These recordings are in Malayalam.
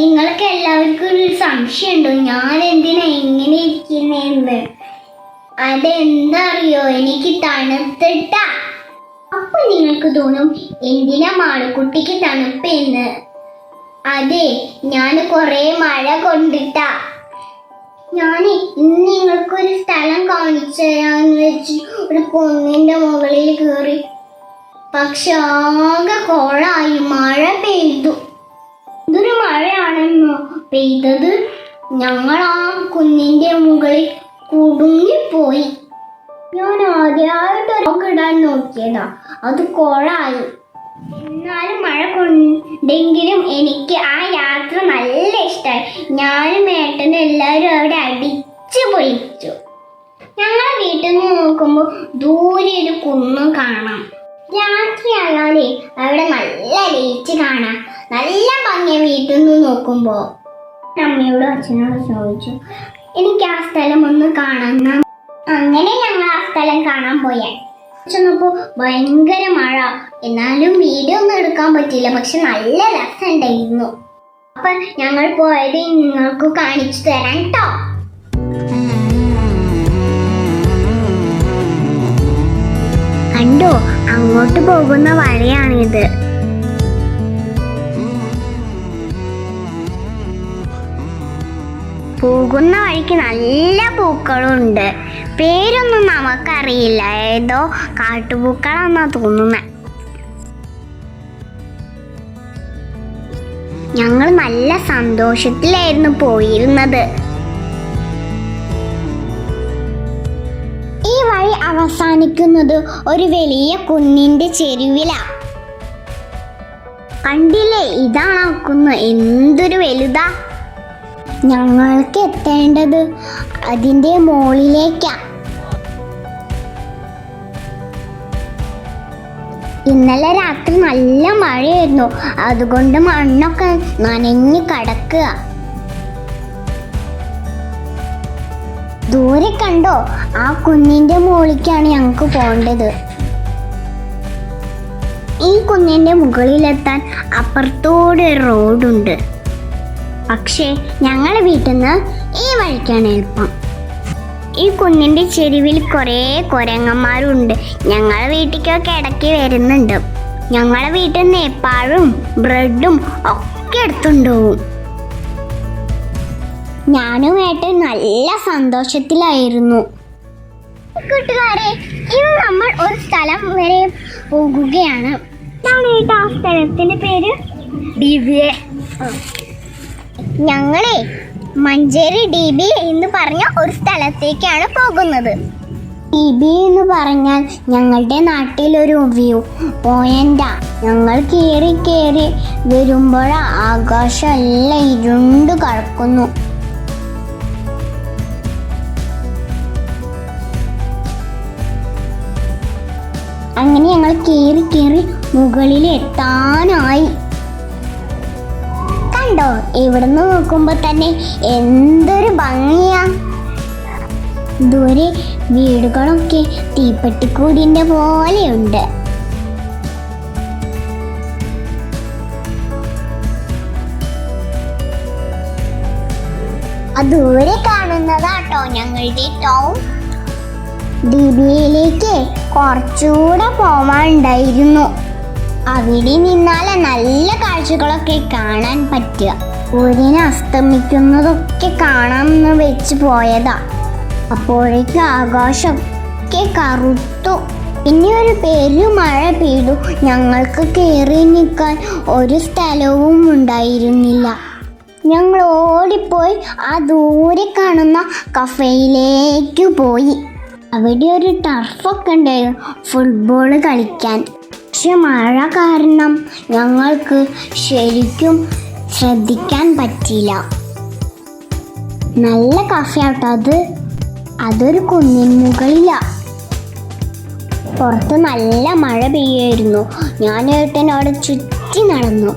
നിങ്ങൾക്ക് എല്ലാവർക്കും ഒരു സംശയമുണ്ടോ ഞാൻ എന്തിനാ ഇങ്ങനെ ഇരിക്കുന്നതെന്ന്? അതെന്താ അറിയോ, എനിക്ക് തണുത്തിട്ടാ. അപ്പൊ നിങ്ങൾക്ക് തോന്നും എന്തിനാ മാളുക്കുട്ടിക്ക് തണുപ്പെന്ന്. അതെ, ഞാൻ കുറെ മഴ കൊണ്ടിട്ടാ. ഞാൻ ഇന്ന് നിങ്ങൾക്കൊരു സ്ഥലം കാണിച്ചു തരാന്ന് വെച്ച് ഒരു കുന്നിന്റെ മുകളിൽ കയറി. പക്ഷെ ആകെ കോളായി, മഴ പെയ്തു. ഇതൊരു മഴയാണെന്നോ പെയ്തത്? ഞങ്ങൾ ആ കുന്നിന്റെ മുകളിൽ കുടുങ്ങിപ്പോയി. ഞാൻ ആദ്യമായിട്ട് ഇടാൻ നോക്കിയതാ, അത് കോളായി. എന്നാലും മഴ കൊണ്ടെങ്കിലും എനിക്ക് ആ യാത്ര നല്ല ഇഷ്ടമായി. ഞാനും ഏട്ടനും എല്ലാവരും അവിടെ അടിച്ചു പൊളിച്ചു. ഞങ്ങളെ വീട്ടിൽ നിന്ന് നോക്കുമ്പോൾ ദൂരെ ഒരു കുന്നും കാണാം. രാത്രിയായാലേ അവിടെ നല്ല ലൈറ്റ് കാണാം, നല്ല ഭംഗിയ വീട്ടിൽ നിന്ന് നോക്കുമ്പോ. അമ്മയോടും അച്ഛനോടും ചോദിച്ചു എനിക്ക് ആ സ്ഥലം ഒന്ന് കാണാൻ. അങ്ങനെ ഞങ്ങൾ ആ സ്ഥലം കാണാൻ പോയാൽ ചെന്നപ്പോ ഭയങ്കര മഴ. എന്നാലും വീഡിയോ ഒന്നും എടുക്കാൻ പറ്റില്ല, പക്ഷെ നല്ല രസമുണ്ടായിരുന്നു. അപ്പൊ ഞങ്ങൾ പോയത് നിങ്ങൾക്ക് കാണിച്ചു തരാം കേട്ടോ. കണ്ടോ, അങ്ങോട്ട് പോകുന്ന വഴിയാണിത്. പോകുന്ന വഴിക്ക് നല്ല പൂക്കളുണ്ട്. പേരൊന്നും നമുക്കറിയില്ല, ഏതോ കാട്ടുപൂക്കളാന്നാ തോന്നുന്നത്. ഞങ്ങൾ നല്ല സന്തോഷത്തിലായിരുന്നു പോയിരുന്നത്. ഈ വഴി അവസാനിക്കുന്നത് ഒരു വലിയ കുന്നിന്റെ ചെരുവിലാ. കണ്ടില്ലേ, ഇതാണ് കുന്ന്, എന്തൊരു വലുതാ. ഞങ്ങൾക്ക് എത്തേണ്ടത് അതിന്റെ മുകളിലേക്കാ. ഇന്നലെ രാത്രി നല്ല മഴയായിരുന്നു, അതുകൊണ്ട് മണ്ണൊക്കെ നനഞ്ഞു കിടക്കുക. ദൂരെ കണ്ടോ, ആ കുന്നിന്റെ മുകളിലേക്കാണ് ഞങ്ങൾക്ക് പോകേണ്ടത്. ഈ കുന്നിന്റെ മുകളിലെത്താൻ അപ്പുറത്തോടെ ഒരു റോഡുണ്ട്. പക്ഷേ ഞങ്ങളെ വീട്ടിൽ നിന്ന് ഈ വഴിക്കാണ് എളുപ്പം. ഈ കുന്നിന്റെ ചെരുവിൽ കുറേ കുരങ്ങന്മാരുണ്ട്. ഞങ്ങളെ വീട്ടിലേക്കൊക്കെ ഇടയ്ക്ക് വരുന്നുണ്ട്. ഞങ്ങളെ വീട്ടിൽ നിന്ന് എപ്പാഴും ബ്രെഡും ഒക്കെ എടുത്തുകൊണ്ടുപോകും. ഞാനും ഏട്ടൻ നല്ല സന്തോഷത്തിലായിരുന്നു. കൂട്ടുകാരെ, ഇന്ന് നമ്മൾ ഒരു സ്ഥലം വരെ പോകുകയാണ്. ഇതാണ് ഏട്ടാ ആ സ്ഥലത്തിന്റെ പേര്? DBA. ഞങ്ങളെ മഞ്ചേരി DBA എന്ന് പറഞ്ഞ ഒരു സ്ഥലത്തേക്കാണ് പോകുന്നത്. DBA എന്ന് പറഞ്ഞാൽ ഞങ്ങളുടെ നാട്ടിലൊരു വ്യൂ പോയിന്റാ. ഞങ്ങൾ കയറി വരുമ്പോൾ ആകാശം എല്ലാം ഇരുണ്ട് കിടക്കുന്നു. അങ്ങനെ ഞങ്ങൾ കയറി മുകളിൽ എത്താനായി. കണ്ടോ, ഇവിടുന്ന് നോക്കുമ്പോ തന്നെ എന്തൊരു ഭംഗിയാ. ദൂരെ വീടുകളൊക്കെ തീപ്പെട്ടിക്കൂടിന്റെ പോലെയുണ്ട്. ദൂരെ കാണുന്നതാട്ടോ ഞങ്ങളുടെ ടൗൺ. DBAയിലേക്ക് കുറച്ചുകൂടെ പോവാനുണ്ടായിരുന്നു. അവിടെ നിന്നാലെ നല്ല കാഴ്ചകളൊക്കെ കാണാൻ പറ്റുക. സൂര്യനെ അസ്തമിക്കുന്നതൊക്കെ കാണാമെന്ന് വെച്ച് പോയതാ. അപ്പോഴേക്കും ആകാശമൊക്കെ കറുത്തു. പിന്നെ ഒരു പെരുമഴ പെയ്തു. ഞങ്ങൾക്ക് കയറി നിൽക്കാൻ ഒരു സ്ഥലവും ഉണ്ടായിരുന്നില്ല. ഞങ്ങൾ ഓടിപ്പോയി ആ ദൂരെ കാണുന്ന കഫേയിലേക്ക് പോയി. അവിടെ ഒരു ടർഫൊക്കെ ഉണ്ടായിരുന്നു ഫുട്ബോൾ കളിക്കാൻ. പക്ഷെ മഴ കാരണം ഞങ്ങൾക്ക് ശരിക്കും ശ്രദ്ധിക്കാൻ പറ്റില്ല. നല്ല കഫേ ആട്ടോ അതൊരു കുന്നിൻ മുകളിലാണ്. പുറത്ത് നല്ല മഴ പെയ്യായിരുന്നു. ഞാൻ ഏട്ടനോട് ചുറ്റി നടന്നു.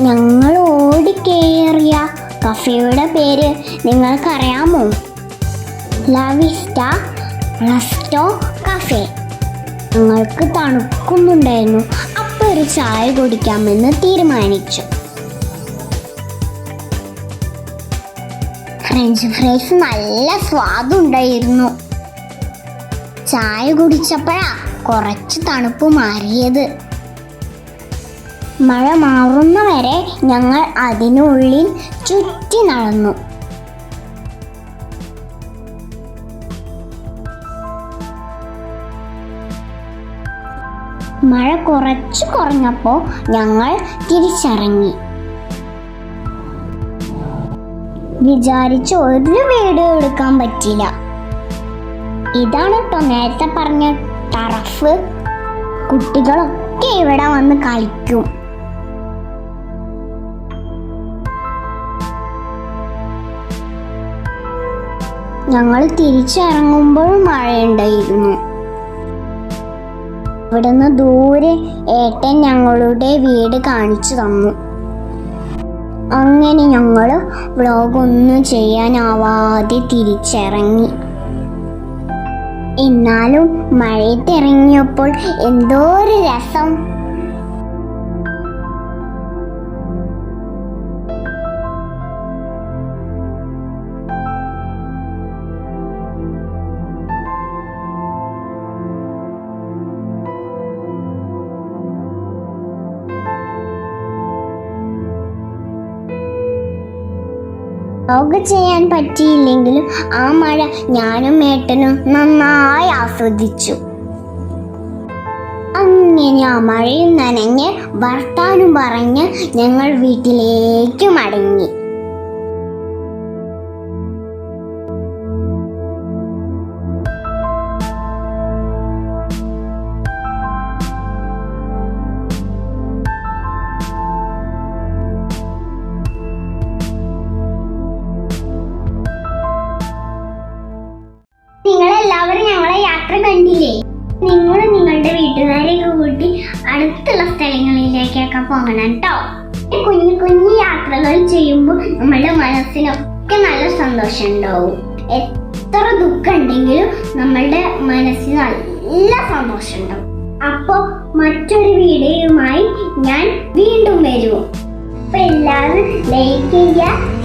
ഞങ്ങൾ ഓടിക്കേറിയ കഫേയുടെ പേര് നിങ്ങൾക്കറിയാമോ? ലാവിസ്റ്റ റെസ്റ്റോ കഫേ. ഞങ്ങൾക്ക് തണുക്കുന്നുണ്ടായിരുന്നു. അപ്പോൾ ഒരു ചായ കുടിക്കാമെന്ന് തീരുമാനിച്ചു. ഫ്രഞ്ച് ഫ്രൈസ് നല്ല സ്വാദുണ്ടായിരുന്നു. ചായ കുടിച്ചപ്പോഴാ കുറച്ച് തണുപ്പ് മാറിയത്. മഴ മാറുന്നവരെ ഞങ്ങൾ അതിനുള്ളിൽ ചുറ്റി നടന്നു. മഴ കുറച്ച് കുറഞ്ഞപ്പോൾ ഞങ്ങൾ തിരിച്ചിറങ്ങി. വിചാരിച്ച ഒരു വീഡിയോ എടുക്കാൻ പറ്റില്ല. ഇതാണ് കേട്ടോ നേരത്തെ പറഞ്ഞ ടർഫ്. കുട്ടികളൊക്കെ ഇവിടെ വന്ന് കളിക്കും. ഞങ്ങൾ തിരിച്ചിറങ്ങുമ്പോഴും മഴയുണ്ടായിരുന്നു. ഇവിടുന്ന് ദൂരെ ഏട്ടൻ ഞങ്ങളുടെ വീട് കാണിച്ചു തന്നു. അങ്ങനെ ഞങ്ങൾ വ്ളോഗൊന്നും ചെയ്യാനാവാതെ തിരിച്ചിറങ്ങി. എന്നാലും മഴയത്തിറങ്ങിയപ്പോൾ എന്തോ ഒരു രസം. വ്ളോഗ് ചെയ്യാൻ പറ്റിയില്ലെങ്കിലും ആ മഴ ഞാനും ഏട്ടനും നന്നായി ആസ്വദിച്ചു. അങ്ങനെ ആ മഴയും നനഞ്ഞ് വർത്താനം പറഞ്ഞ് ഞങ്ങൾ വീട്ടിലേക്ക് മടങ്ങി. നിങ്ങളെല്ലാവരും ഞങ്ങളെ യാത്ര കണ്ടില്ലേ? നിങ്ങൾ നിങ്ങളുടെ വീട്ടുകാരെയൊക്കെ കൂട്ടി അടുത്തുള്ള സ്ഥലങ്ങളിലേക്കൊക്കെ പോകണം കേട്ടോ. കുഞ്ഞു കുഞ്ഞു യാത്രകൾ ചെയ്യുമ്പോൾ നമ്മുടെ മനസ്സിനൊക്കെ നല്ല സന്തോഷം ഉണ്ടാവും. എത്ര ദുഃഖം ഉണ്ടെങ്കിലും നമ്മളുടെ മനസ്സിന് നല്ല സന്തോഷം ഉണ്ടാവും. അപ്പോൾ മറ്റൊരു വീഡിയോയുമായി ഞാൻ വീണ്ടും വരും. അപ്പോൾ എല്ലാവരും ലൈക്ക് ചെയ്യുക,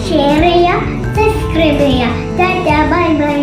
ഷെയർ ചെയ്യുക, സബ്സ്ക്രൈബ് ചെയ്യുക. Tata, bye bye.